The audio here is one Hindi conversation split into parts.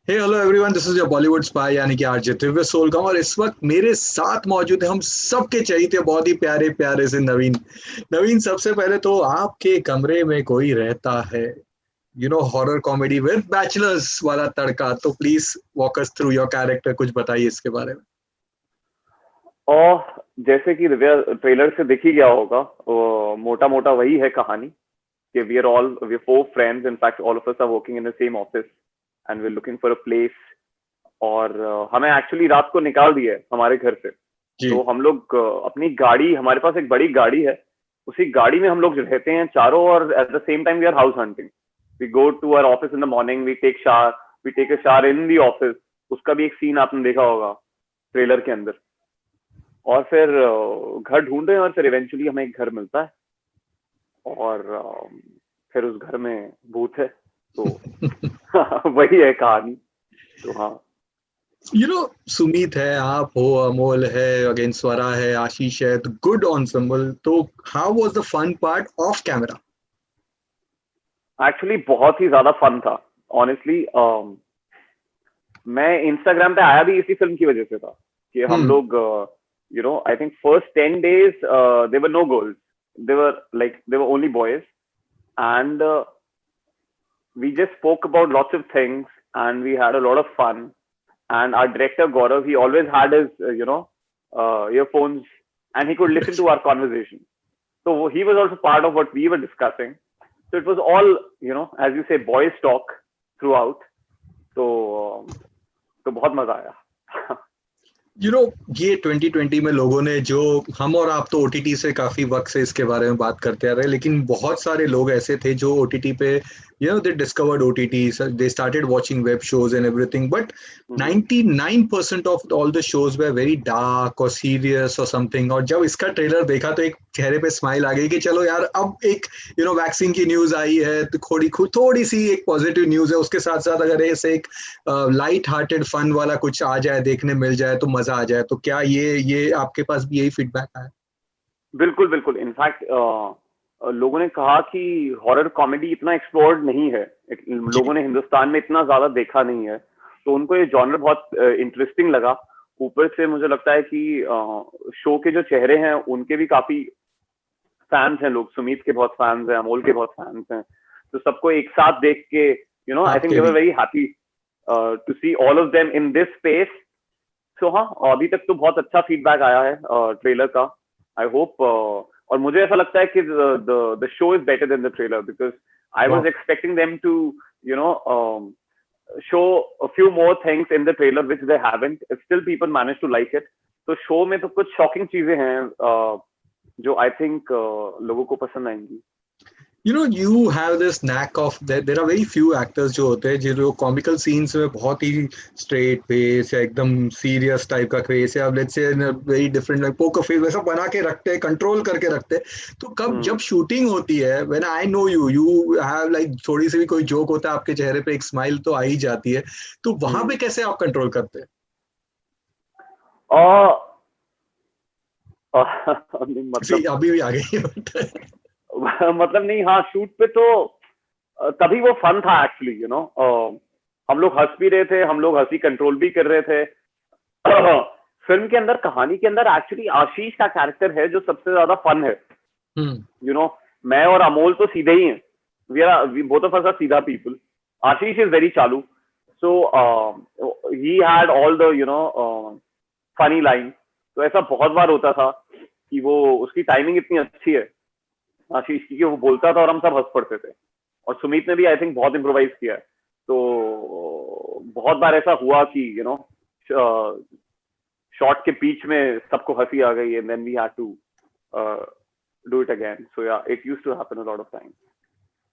Hey hello everyone, this is your Bollywood spy यानी कि आरजे दिव्य सोलगांव। और इस वक्त मेरे साथ मौजूद है हम सबके चहेते बहुत ही प्यारे प्यारे से नवीन। नवीन, सबसे पहले तो आपके कमरे में कोई रहता है, हॉरर कॉमेडी विद बैचलर्स वाला तड़का, तो please walk us through your character, कुछ बताइए इसके बारे में। और जैसे कि दिव्या ट्रेलर से दिख ही गया होगा, मोटा मोटा वही है कहानी कि we four friends, in fact all of us are working in the same office and we are looking for a place. और हमें एक्चुअली रात को निकाल दिया है हमारे घर से। जी। तो हम लोग अपनी गाड़ी, हमारे पास एक बड़ी गाड़ी है, उसी गाड़ी में हम लोग रहते हैं चारों, और at the same time we are house hunting. We go to our office in the morning, we take a shower in the office. उसका भी एक सीन आपने देखा होगा ट्रेलर के अंदर। और फिर घर ढूंढ रहे हैं, और फिर इवेंचुअली हमें एक घर मिलता है, और फिर उस घर में भूत है। तो वही है कहानी। तो हाँ। सुमीत है, आप हो, अमोल है, अगेन स्वरा है, आशीष है, तो गुड ensemble। तो how was the fun part of camera? Actually बहुत ही ज्यादा फन था। ऑनेस्टली मैं इंस्टाग्राम पे आया भी इसी फिल्म की वजह से था कि हम हम्म। लोग, I think first 10 days there were no girls, there were only boys. And we just spoke about lots of things, and we had a lot of fun. And our director Gaurav, he always had his earphones, and he could listen to our conversation. So he was also part of what we were discussing. So it was all, as you say, boys talk throughout. तो तो बहुत मजा आया। यू नो ये 2020 में लोगों ने जो, हम और आप तो ओटीटी से काफी वक्त से इसके बारे में बात करते आ रहे हैं, लेकिन बहुत सारे लोग ऐसे थे जो ओटीटी पे, दे discovered OTT, they started watching web shows and everything, but 99% of all the shows way very dark और सीरियस और समथिंग। और जब इसका ट्रेलर देखा तो एक चेहरे पे स्माइल आ गई कि चलो यार, अब एक वैक्सीन की न्यूज आई है, तो थोड़ी सी एक पॉजिटिव न्यूज है, उसके साथ साथ अगर ऐसे एक लाइट हार्टेड फन वाला कुछ आ जाए, देखने मिल जाए तो मजा आ जाए। तो क्या ये आपके पास भी यही फीडबैक आया? बिल्कुल बिल्कुल। इनफैक्ट लोगों ने कहा कि हॉरर कॉमेडी इतना एक्सप्लोर्ड नहीं है, जी। लोगों ने हिंदुस्तान में इतना ज्यादा देखा नहीं है, तो उनको ये जॉनर बहुत इंटरेस्टिंग लगा। ऊपर से मुझे लगता है कि शो के जो चेहरे हैं उनके भी काफी फैंस हैं लोग। सुमीत के बहुत फैंस हैं, अमोल के बहुत फैंस हैं। तो सबको एक साथ देख के आई थिंक आपके दे वर भी। Very happy to see all of them in this space. So हाँ, अभी तक तो बहुत अच्छा फीडबैक आया है ट्रेलर का। आई होप, और मुझे ऐसा लगता है कि the show is better than the trailer, because I was वाह। Expecting them to you know show a few more things in the trailer which they haven't. Still people managed to like it. तो शो में तो कुछ शॉकिंग चीजें हैं जो आई थिंक लोगों को पसंद आएंगी। you have this knack of, there are very few actors जो होते हैं जो कॉमिकल सीन्स में बहुत ही स्ट्रेट फेस या एकदम सीरियस टाइप का फेस, या let's say very different like poker face वैसा बना के रखते हैं, कंट्रोल करके रखते हैं। तो कब जब शूटिंग होती है, when I know you have like थोड़ी सी भी कोई जोक होता है, आपके चेहरे पे एक स्माइल तो आ ही जाती है। तो वहां पे कैसे आप कंट्रोल करते हैं? और See, मतलब अभी भी आ गई है। मतलब नहीं, हाँ शूट पे तो तभी वो फन था एक्चुअली। हम लोग हंस भी रहे थे, हम लोग हंसी कंट्रोल भी कर रहे थे। फिल्म के अंदर, कहानी के अंदर एक्चुअली आशीष का कैरेक्टर है जो सबसे ज्यादा फन है। हम्म। मैं और अमोल तो सीधे ही हैं, we both of us are सीधा पीपल। आशीष इज वेरी चालू। So he had all the funny line. तो ऐसा बहुत बार होता था कि वो, उसकी टाइमिंग इतनी अच्छी है आशीष की, कि वो बोलता था और हम सब हंस पड़ते थे। और सुमीत ने भी आई थिंक बहुत इम्प्रोवाइज किया है। तो बहुत बार ऐसा हुआ कि शॉट के बीच में सबको हंसी आ गई, and then we had to do it again. So yeah, it used to happen a lot of time.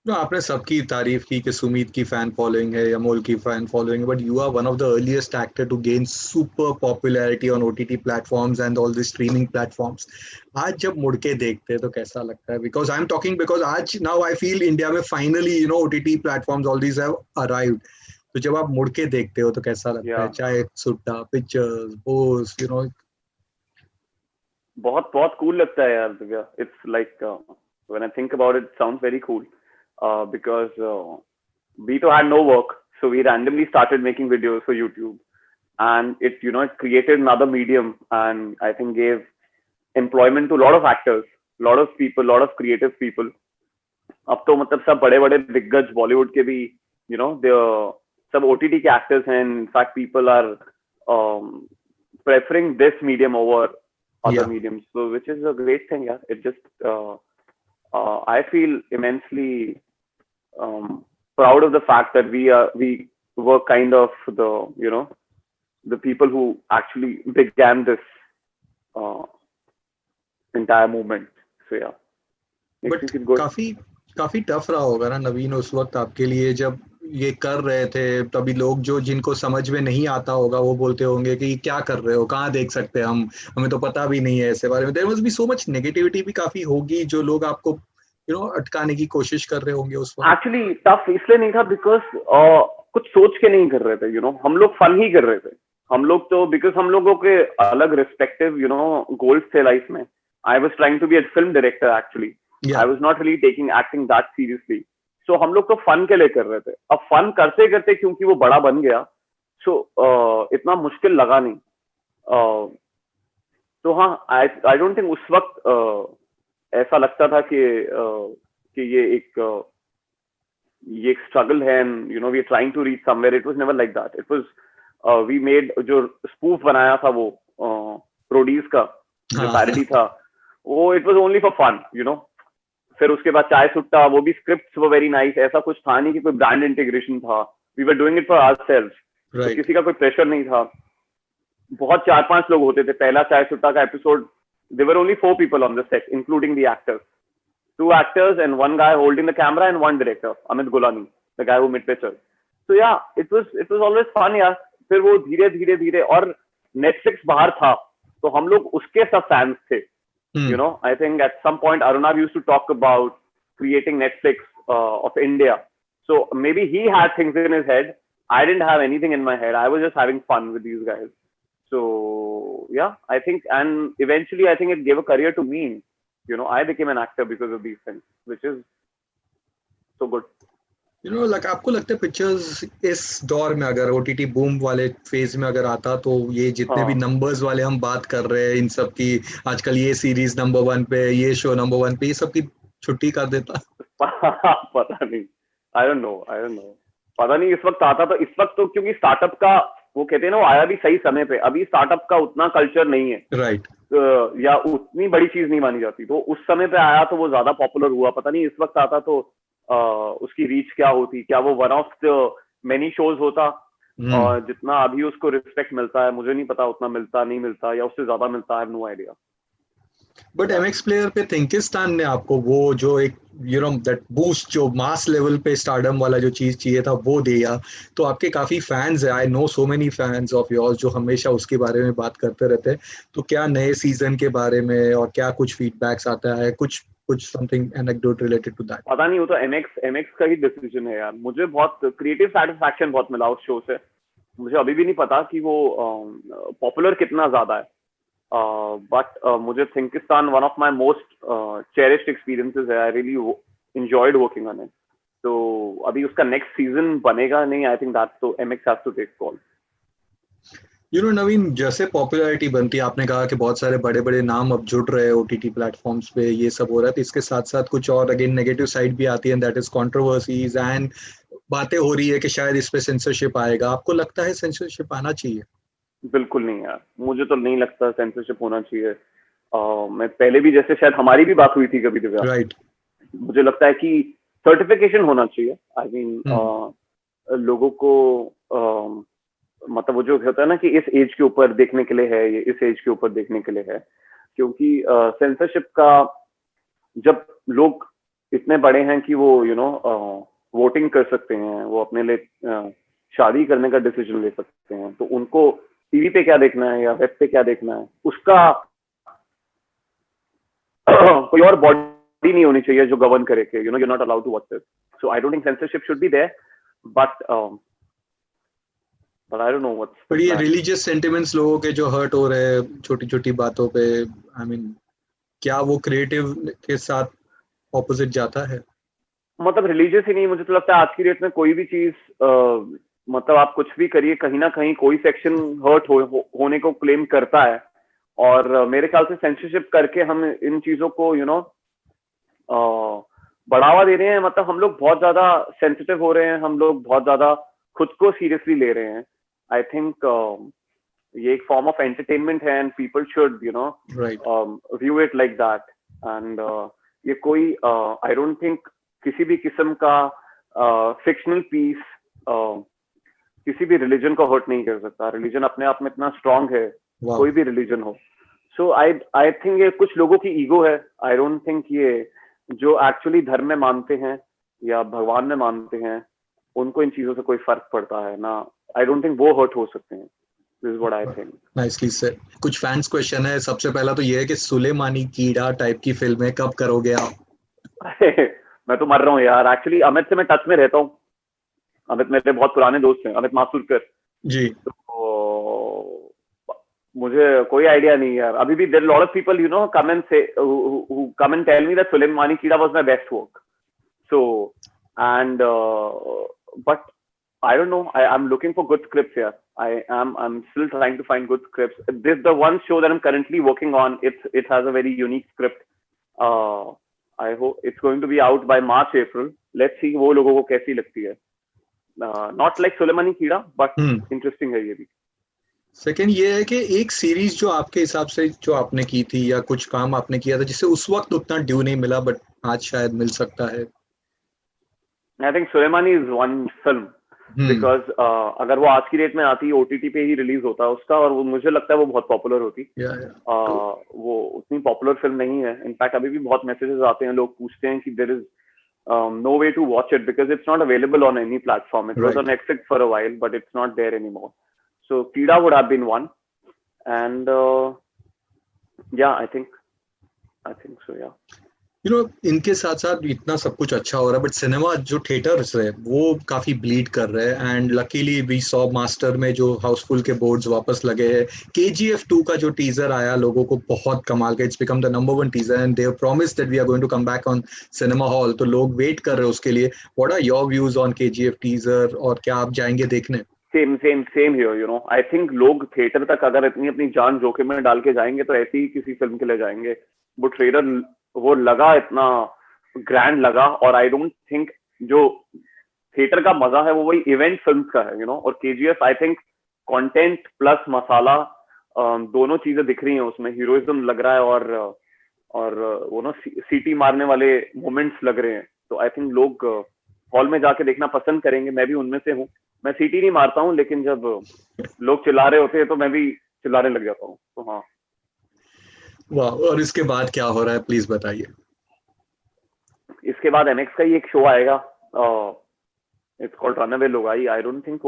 आपने सबकी तारीफ की कि सुमीत की फैन फॉलोइंग है, अमोल की फैन फॉलोइंग है, but you are one of the earliest actor to gain super popularity on OTT platforms and all the streaming platforms. आज जब मुड़ के देखते हैं तो कैसा लगता है? Because I am talking, because आज नाउ आई फील इंडिया में finally OTT platforms all these have arrived. तो जब आप मुड़ के देखते हो तो कैसा लगता या है, चाहे सुट्टा पिक्चर्स पोस्ट? बहुत बहुत कूल लगता है यार Divya. It's like, when I think about it, sounds very cool, because we too had no work, So we randomly started making videos for YouTube, and it created another medium, and I think gave employment to a lot of actors, a lot of people, a lot of creative people. अब तो मतलब सब बड़े बड़े दिग्गज बॉलीवुड के भी दे सब ओटीटी के एक्टर्स हैं. In fact people are preferring this medium over other mediums, so which is a great thing. Yeah, it just I feel immensely proud of the fact that we were kind of the people who actually began this entire movement. So yeah, but काफी टफ रहा होगा ना नवीन उस वक्त आपके लिए जब ये कर रहे थे. तभी लोग जो जिनको समझ में नहीं आता होगा वो बोलते होंगे कि क्या कर रहे हो, कहाँ देख सकते हैं हम, हमें तो पता भी नहीं है ऐसे बारे में. There must be so much negativity भी काफी होगी जो लोग आपको अटकाने की कोशिश कर रहे होंगे उस वक्त. एक्चुअली टफ इसलिए नहीं था बिकॉज कुछ सोच के नहीं कर रहे थे. हम लोग फन ही कर रहे थे. हम लोग तो बिकॉज हम लोगों के अलग रिस्पेक्टिव गोल्स थे लाइफ में. I was trying to be a film director actually. I was not really taking acting that seriously. So हम लोग तो फन के लिए कर रहे थे. अब फन करते करते क्योंकि वो बड़ा बन गया, सो इतना मुश्किल लगा नहीं. तो हाँ, आई डोंट थिंक उस वक्त ऐसा लगता था कि ये एक स्ट्रगल है and we are trying to reach somewhere. It was never like that. It was we made जो स्पूफ बनाया था वो प्रोड्यूस का जो पैरोडी था, वो it was only for fun. फिर उसके बाद चाय सुट्टा, वो भी स्क्रिप्ट्स वो वेरी नाइस. ऐसा कुछ था नहीं कि कोई ब्रांड इंटीग्रेशन था. We were doing it for ourselves. तो किसी का कोई प्रेशर नहीं था. बहुत 4-5 लोग होते थे. पहला चाय सुट्टा का episode, there were only 4 people on the set, including the actors. 2 actors and 1 guy holding the camera and 1 director, Amit Gulani, the guy who made pictures. So yeah, it was always fun. Yeah. फिर वो धीरे और Netflix बाहर था, तो हम लोग उसके सब फैंस थे. I think at some point Arunab used to talk about creating Netflix of India. So maybe he had things in his head. I didn't have anything in my head. I was just having fun with these guys. So yeah, I think, and eventually I think it gave a career to me. I became an actor because of these things, which is so good. like आपको लगता है पिक्चर्स इस दौर में अगर ओटीटी बूम वाले फेज में अगर आता तो ये जितने भी नंबर्स वाले हम बात कर रहे हैं इन सब की, आजकल ये सीरीज नंबर 1 पे, ये शो नंबर 1 पे, ये सब की छुट्टी कर देता? पता नहीं. I don't know. पता नहीं इस वक्त आता. तो इस वक्त तो क्योंकि स्टार्टअप का वो कहते हैं ना, वो आया भी सही समय पे. अभी स्टार्टअप का उतना कल्चर नहीं है, राइट. या उतनी बड़ी चीज नहीं मानी जाती. तो उस समय पे आया तो वो ज्यादा पॉपुलर हुआ. पता नहीं इस वक्त आता तो उसकी रीच क्या होती. क्या वो one of the many shows होता? और जितना अभी उसको रिस्पेक्ट मिलता है, मुझे नहीं पता उतना मिलता नहीं मिलता, या उससे ज्यादा मिलता. I have no idea. But MX player पे थिंकिस्तान ने आपको वो जो एक दैट बूस्ट, जो मास लेवल पे स्टारडम वाला जो चीज चाहिए था वो दिया. तो आपके काफी फैंस है. I know so many fans of yours जो हमेशा उसके बारे में बात करते रहते हैं. तो क्या नए सीजन के बारे में और क्या कुछ फीडबैक्स आता है, कुछ something anecdote related to that? पता नहीं, वो तो MX का ही डिसीजन है यार. मुझे बहुत क्रिएटिव सेटिस्फैक्शन बहुत मिला उस शो से. मुझे अभी भी नहीं पता कि वो पॉपुलर कितना ज्यादा है. But मुझे थिंकिस्तान one of my most cherished experiences है. I really enjoyed working on it. तो अभी उसका next season बनेगा नहीं. I think that's so MX has to take call. नवीन, जैसे पॉपुलैरिटी बनती है, आपने कहा कि बहुत सारे बड़े बड़े नाम अब जुड़ रहे हैं OTT प्लेटफॉर्म्स पे, ये सब हो रहा है. तो इसके साथ साथ कुछ और अगेन नेगेटिव साइड भी आती है, दैट इज कंट्रोवर्सीज एंड बातें हो रही है कि शायद इस पे सेंसरशिप आएगा. आपको लगता है सेंसरशिप आना चाहिए? बिल्कुल नहीं यार, मुझे तो नहीं लगता सेंसरशिप होना चाहिए. मैं पहले भी, जैसे शायद हमारी भी बात हुई थी कभी दिव्या, राइट. मुझे लगता है कि सर्टिफिकेशन होना चाहिए. आई मीन लोगों को मतलब वो जो होता है ना कि इस एज के ऊपर देखने के लिए है, ये इस एज के ऊपर देखने के लिए है. क्योंकि सेंसरशिप का, जब लोग इतने बड़े हैं कि वो वोटिंग कर सकते हैं, वो अपने लिए शादी करने का डिसीजन ले सकते हैं, तो उनको टीवी पे क्या देखना है या वेब पे क्या देखना है, उसका कोई और बॉडी नहीं होनी चाहिए जो गवर्न करे के you're not allowed to watch this. So I don't think censorship should be there, but I don't know what's. पर ये रिलीजियस सेंटिमेंट्स लोगों के जो हर्ट हो रहे हैं छोटी छोटी बातों पे, आई मीन क्या वो क्रिएटिव के साथ ऑपोजिट जाता है? मतलब रिलीजियस ही नहीं, मुझे तो लगता है आज की डेट में कोई भी चीज मतलब आप कुछ भी करिए, कहीं ना कहीं कोई सेक्शन हर्ट होने को क्लेम करता है, और मेरे ख्याल से सेंसरशिप करके हम इन चीजों को बढ़ावा दे रहे हैं। मतलब हम लोग बहुत ज्यादा सेंसिटिव हो रहे हैं, हम लोग बहुत ज्यादा खुद को सीरियसली ले रहे हैं। आई थिंक ये एक फॉर्म ऑफ एंटरटेनमेंट है, and people should view it like that. And ये कोई आई डोंट थिंक किसी भी किस्म का फिक्शनल पीस किसी भी रिलीजन को हर्ट नहीं कर सकता। रिलीजन अपने आप में इतना स्ट्रांग है, कोई भी रिलीजन हो। सो आई थिंक ये कुछ लोगों की ईगो है। आई डोंट थिंक ये जो एक्चुअली धर्म में मानते हैं या भगवान में मानते हैं, उनको इन चीजों से कोई फर्क पड़ता है ना। आई डोंट थिंक वो हर्ट हो सकते हैं। This is what I think. Nicely said. कुछ फैंस क्वेश्चन है। सबसे पहला तो ये है कि सुलेमानी कीड़ा टाइप की फिल्में कब करोगे आप? मैं तो मर रहा हूँ यार। एक्चुअली अमित से मैं टच में रहता हूँ। अमित मेरे बहुत पुराने दोस्त हैं, अमित मासूरकर जी। तो मुझे कोई आइडिया नहीं यार अभी भी। There lot of people come and say come and tell me that Sulemani Keeda was my best work. So and but I don't know. I'm looking for good scripts here. I'm still trying to find good scripts. This the one show that I'm currently working on. It has a very unique script. I hope it's going to be out by March, April. Let's see वो लोगों को कैसी लगती है। Not like सुलेमानी कीड़ा, but interesting है ये भी। सेकेंड ये है कि एक सीरीज जो आपके हिसाब से जो आपने की थी या कुछ काम आपने किया था जिससे उस वक्त उतना ड्यू नहीं मिला बट आज शायद मिल सकता है। I think Sulemani is one film. Because अगर वो आज की डेट में आती ओटीटी पे ही रिलीज होता है उसका, और वो मुझे लगता है वो बहुत पॉपुलर होती। वो उतनी पॉपुलर फिल्म नहीं है। इनफैक्ट अभी भी बहुत मैसेजेस आते हैं, लोग पूछते हैं कि there is no way to watch it because it's not available on any platform. It was on Netflix for a while but it's not there anymore. So Keeda would have been one, and yeah I think so या। इनके साथ साथ इतना सब कुछ अच्छा हो रहा है बट सिनेमा जो थिएटर्स है वो काफी ब्लीड कर रहे हैं। And luckily we saw Master में जो हाउसफुल के बोर्ड्स वापस लगे हैं। KGF 2 का जो टीजर आया लोगों को बहुत कमाल का, it's become the number 1 teaser and they have promised that we are going to come back on cinema hall. तो लोग वेट कर रहे हैं उसके लिए। What are your views on KGF teaser, और क्या आप जाएंगे देखने? Same here. आई थिंक लोग थिएटर तक अगर इतनी अपनी जान जोखिम में डाल के जाएंगे तो ऐसी ही किसी फिल्म के लिए जाएंगे। वो ट्रेलर वो लगा इतना ग्रैंड लगा, और आई डोंट थिंक जो थिएटर का मजा है वो वही इवेंट फिल्म का है। और KGF I think content plus masala दोनों चीजें दिख रही हैं उसमें। हीरोइज्म लग रहा है और वो सीटी मारने वाले मोमेंट्स लग रहे हैं। तो आई थिंक लोग हॉल में जाके देखना पसंद करेंगे। मैं भी उनमें से हूँ। मैं सीटी नहीं मारता हूँ, लेकिन जब लोग चिल्ला रहे होते हैं तो मैं भी चिल्लाने लग जाता हूँ। तो हाँ। वाह। और इसके बाद क्या हो रहा है प्लीज बताइए? इसके बाद MX का ही एक शो आएगा। इट्स कॉल्ड रनअवे लुगाई। आई डोंट थिंक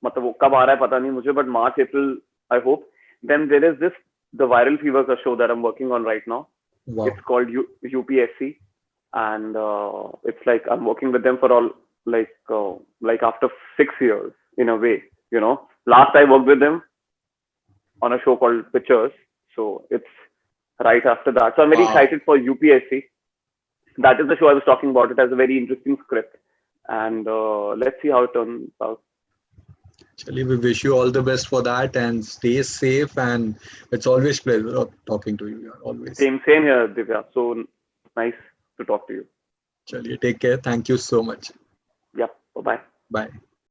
मतलब वो कब आ रहा है पता नहीं मुझे, but March April I hope. Then there is this the viral fever का show that I am working on right now. It's called UPSC, and it's like I'm working with them for all like after 6 years in a way. Last I worked with them on a show called Pictures. So it's right after that. So I'm very excited for UPSC. That is the show I was talking about. It has a very interesting script, and let's see how it turns out. Chali, we wish you all the best for that and stay safe, and it's always pleasure talking to you. Always. Same here, Divya. So nice to talk to you. Chaliye, take care. Thank you so much. Yeah. Bye-bye. Bye.